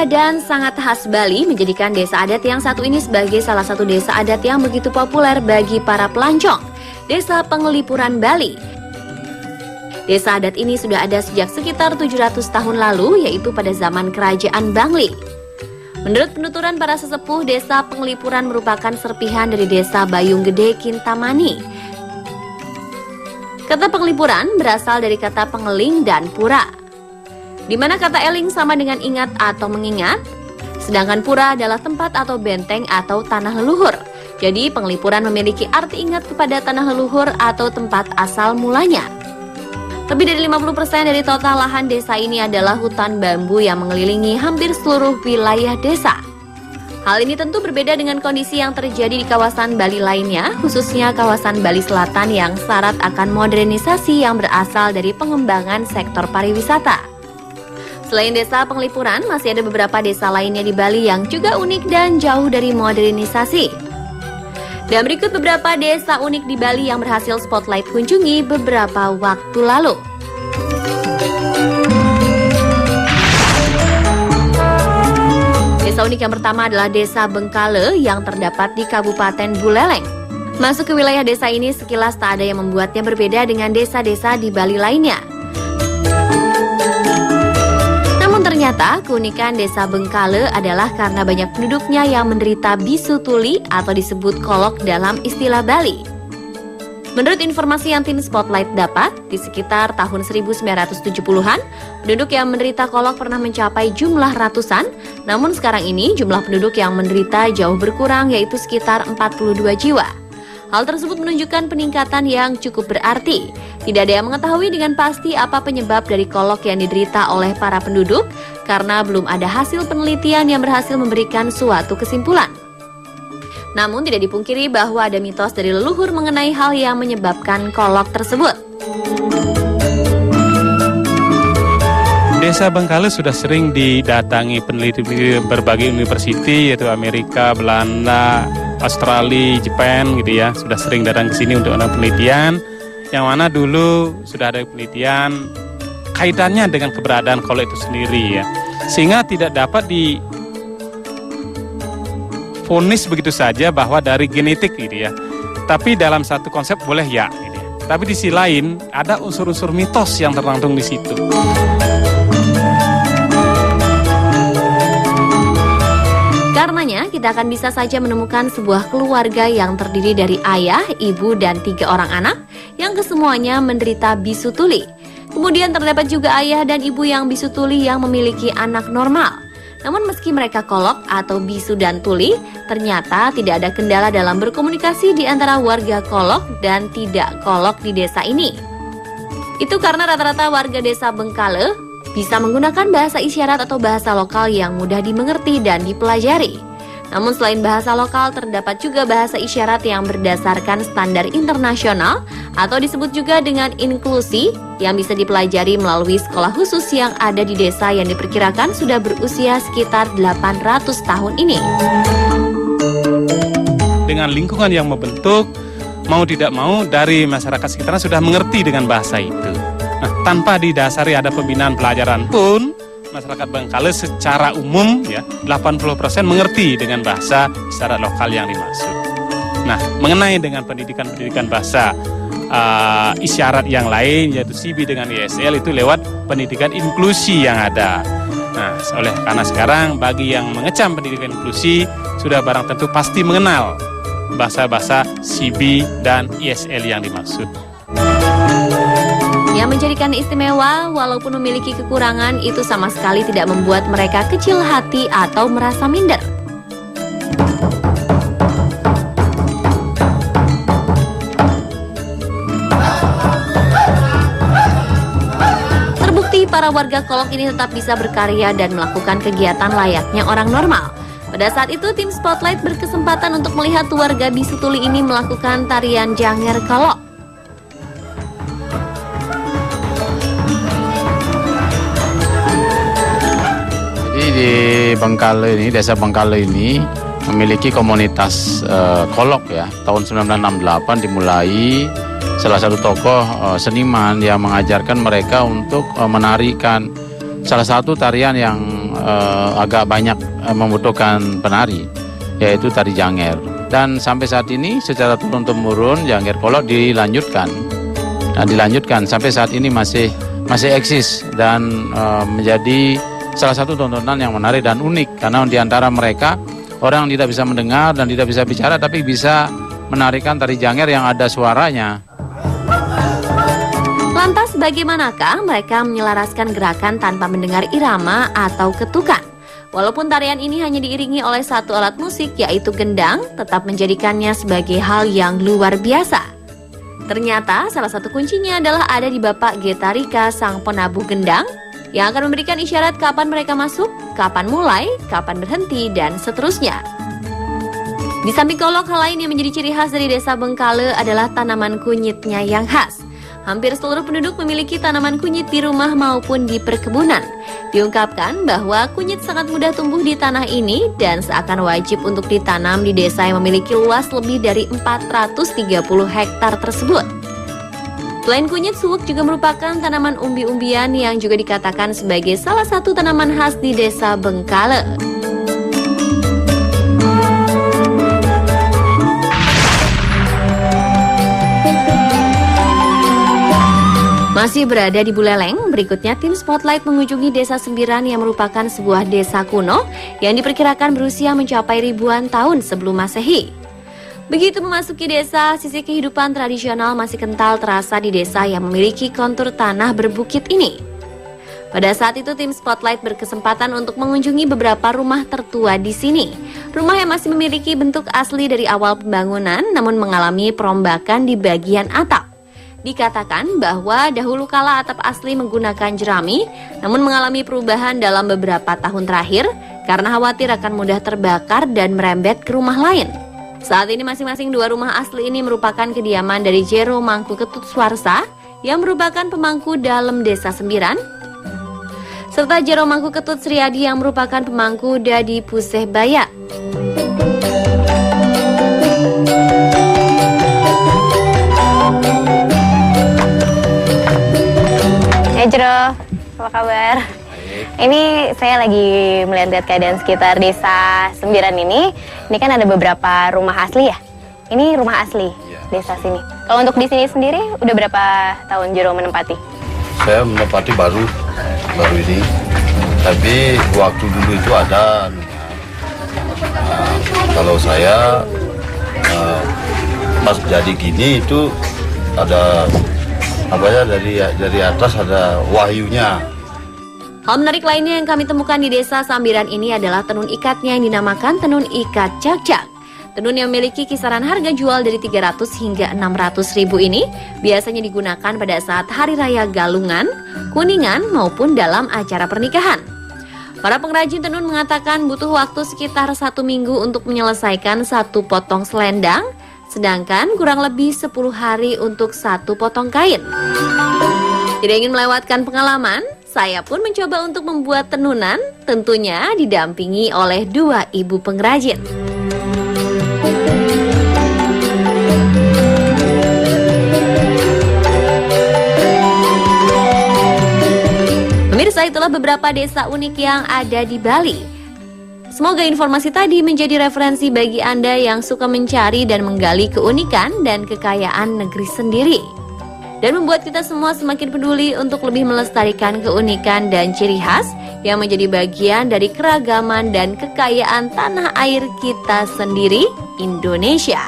dan sangat khas Bali menjadikan desa adat yang satu ini sebagai salah satu desa adat yang begitu populer bagi para pelancong, Desa Penglipuran Bali. Desa adat ini sudah ada sejak sekitar 700 tahun lalu, yaitu pada zaman Kerajaan Bangli. Menurut penuturan para sesepuh, Desa Penglipuran merupakan serpihan dari Desa Bayung Gede Kintamani. Kata penglipuran berasal dari kata pengeling dan pura, di mana kata eling sama dengan ingat atau mengingat, sedangkan pura adalah tempat atau benteng atau tanah leluhur. Jadi penglipuran memiliki arti ingat kepada tanah leluhur atau tempat asal mulanya. Lebih dari 50% dari total lahan desa ini adalah hutan bambu yang mengelilingi hampir seluruh wilayah desa. Hal ini tentu berbeda dengan kondisi yang terjadi di kawasan Bali lainnya, khususnya kawasan Bali Selatan yang syarat akan modernisasi yang berasal dari pengembangan sektor pariwisata. Selain Desa Penglipuran, masih ada beberapa desa lainnya di Bali yang juga unik dan jauh dari modernisasi. Dan berikut beberapa desa unik di Bali yang berhasil Spotlight kunjungi beberapa waktu lalu. Desa unik yang pertama adalah Desa Bengkale yang terdapat di Kabupaten Buleleng. Masuk ke wilayah desa ini sekilas tak ada yang membuatnya berbeda dengan desa-desa di Bali lainnya. Ternyata keunikan Desa Bengkale adalah karena banyak penduduknya yang menderita bisu tuli atau disebut kolok dalam istilah Bali. Menurut informasi yang tim Spotlight dapat, di sekitar tahun 1970-an, penduduk yang menderita kolok pernah mencapai jumlah ratusan, namun sekarang ini jumlah penduduk yang menderita jauh berkurang yaitu sekitar 42 jiwa. Hal tersebut menunjukkan peningkatan yang cukup berarti. Tidak ada yang mengetahui dengan pasti apa penyebab dari kolok yang diderita oleh para penduduk karena belum ada hasil penelitian yang berhasil memberikan suatu kesimpulan. Namun tidak dipungkiri bahwa ada mitos dari leluhur mengenai hal yang menyebabkan kolok tersebut. Desa Bengkale sudah sering didatangi peneliti berbagai universiti yaitu Amerika, Belanda, Australia, Jepang gitu ya. Sudah sering datang ke sini untuk melakukan penelitian. Yang mana dulu sudah ada penelitian kaitannya dengan keberadaan kolok itu sendiri ya. Sehingga tidak dapat divonis begitu saja bahwa dari genetik gitu ya. Tapi dalam satu konsep boleh ya gitu ya. Tapi di sisi lain ada unsur-unsur mitos yang terkandung di situ. Karenanya, kita akan bisa saja menemukan sebuah keluarga yang terdiri dari ayah, ibu, dan 3 orang anak yang kesemuanya menderita bisu tuli. Kemudian terdapat juga ayah dan ibu yang bisu tuli yang memiliki anak normal. Namun meski mereka kolok atau bisu dan tuli, ternyata tidak ada kendala dalam berkomunikasi di antara warga kolok dan tidak kolok di desa ini. Itu karena rata-rata warga Desa Bengkale bisa menggunakan bahasa isyarat atau bahasa lokal yang mudah dimengerti dan dipelajari. Namun selain bahasa lokal, terdapat juga bahasa isyarat yang berdasarkan standar internasional atau disebut juga dengan inklusi yang bisa dipelajari melalui sekolah khusus yang ada di desa yang diperkirakan sudah berusia sekitar 800 tahun ini. Dengan lingkungan yang membentuk, mau tidak mau dari masyarakat sekitar sudah mengerti dengan bahasa itu. Nah, tanpa didasari ada pembinaan pelajaran pun, masyarakat Bengkale secara umum ya 80% mengerti dengan bahasa isyarat lokal yang dimaksud. Nah, mengenai dengan pendidikan bahasa isyarat yang lain yaitu CB dengan ESL itu lewat pendidikan inklusi yang ada. Nah, karena sekarang bagi yang mengecam pendidikan inklusi sudah barang tentu pasti mengenal bahasa-bahasa CB dan ESL yang dimaksud. Yang menjadikan istimewa, walaupun memiliki kekurangan, itu sama sekali tidak membuat mereka kecil hati atau merasa minder. Terbukti para warga kolok ini tetap bisa berkarya dan melakukan kegiatan layaknya orang normal. Pada saat itu, tim Spotlight berkesempatan untuk melihat warga bisu tuli ini melakukan tarian janger kolok. Di Bengkale ini, Desa Bengkale ini memiliki komunitas kolok ya. Tahun 1968 dimulai salah satu tokoh seniman yang mengajarkan mereka untuk menarikan salah satu tarian yang agak banyak membutuhkan penari, yaitu tari Janger. Dan sampai saat ini secara turun-temurun Janger Kolok dilanjutkan. Nah, dilanjutkan sampai saat ini masih eksis dan menjadi salah satu tontonan yang menarik dan unik, karena di antara mereka orang yang tidak bisa mendengar dan tidak bisa bicara tapi bisa menarikan tari Janger yang ada suaranya. Lantas bagaimanakah mereka menyelaraskan gerakan tanpa mendengar irama atau ketukan? Walaupun tarian ini hanya diiringi oleh satu alat musik yaitu gendang, tetap menjadikannya sebagai hal yang luar biasa. Ternyata salah satu kuncinya adalah ada di Bapak Getarika, sang penabuh gendang, yang akan memberikan isyarat kapan mereka masuk, kapan mulai, kapan berhenti, dan seterusnya. Di samping kolok, hal lain yang menjadi ciri khas dari desa Bengkale adalah tanaman kunyitnya yang khas. Hampir seluruh penduduk memiliki tanaman kunyit di rumah maupun di perkebunan. Diungkapkan bahwa kunyit sangat mudah tumbuh di tanah ini dan seakan wajib untuk ditanam di desa yang memiliki luas lebih dari 430 hektar tersebut. Selain kunyit, suwuk juga merupakan tanaman umbi-umbian yang juga dikatakan sebagai salah satu tanaman khas di desa Bengkale. Masih berada di Buleleng, berikutnya tim Spotlight mengunjungi Desa Sembiran yang merupakan sebuah desa kuno yang diperkirakan berusia mencapai ribuan tahun sebelum Masehi. Begitu memasuki desa, sisi kehidupan tradisional masih kental terasa di desa yang memiliki kontur tanah berbukit ini. Pada saat itu tim Spotlight berkesempatan untuk mengunjungi beberapa rumah tertua di sini. Rumah yang masih memiliki bentuk asli dari awal pembangunan namun mengalami perombakan di bagian atap. Dikatakan bahwa dahulu kala atap asli menggunakan jerami, namun mengalami perubahan dalam beberapa tahun terakhir karena khawatir akan mudah terbakar dan merembet ke rumah lain. Saat ini masing-masing dua rumah asli ini merupakan kediaman dari Jero Mangku Ketut Swarsa yang merupakan pemangku dalam Desa Sembiran, serta Jero Mangku Ketut Sriadi yang merupakan pemangku Dadi Puseh Baya. Jero, apa kabar? Ini saya lagi melihat keadaan sekitar Desa Sembiran ini. Ini kan ada beberapa rumah asli ya? Ini rumah asli desa sini. Kalau untuk di sini sendiri, udah berapa tahun Jero menempati? Saya menempati baru ini. Tapi waktu dulu itu ada. Kalau saya pas jadi gini itu ada dari atas ada wahyunya. Hal menarik lainnya yang kami temukan di Desa Sambiran ini adalah tenun ikatnya yang dinamakan tenun ikat cak-cak. Tenun yang memiliki kisaran harga jual dari 300 hingga 600 ribu ini biasanya digunakan pada saat Hari Raya Galungan, Kuningan maupun dalam acara pernikahan. Para pengrajin tenun mengatakan butuh waktu sekitar 1 minggu untuk menyelesaikan satu potong selendang, sedangkan kurang lebih 10 hari untuk satu potong kain. Tidak ingin melewatkan pengalaman, saya pun mencoba untuk membuat tenunan, tentunya didampingi oleh dua ibu pengrajin. Pemirsa, itulah beberapa desa unik yang ada di Bali. Semoga informasi tadi menjadi referensi bagi Anda yang suka mencari dan menggali keunikan dan kekayaan negeri sendiri. Dan membuat kita semua semakin peduli untuk lebih melestarikan keunikan dan ciri khas yang menjadi bagian dari keragaman dan kekayaan tanah air kita sendiri, Indonesia.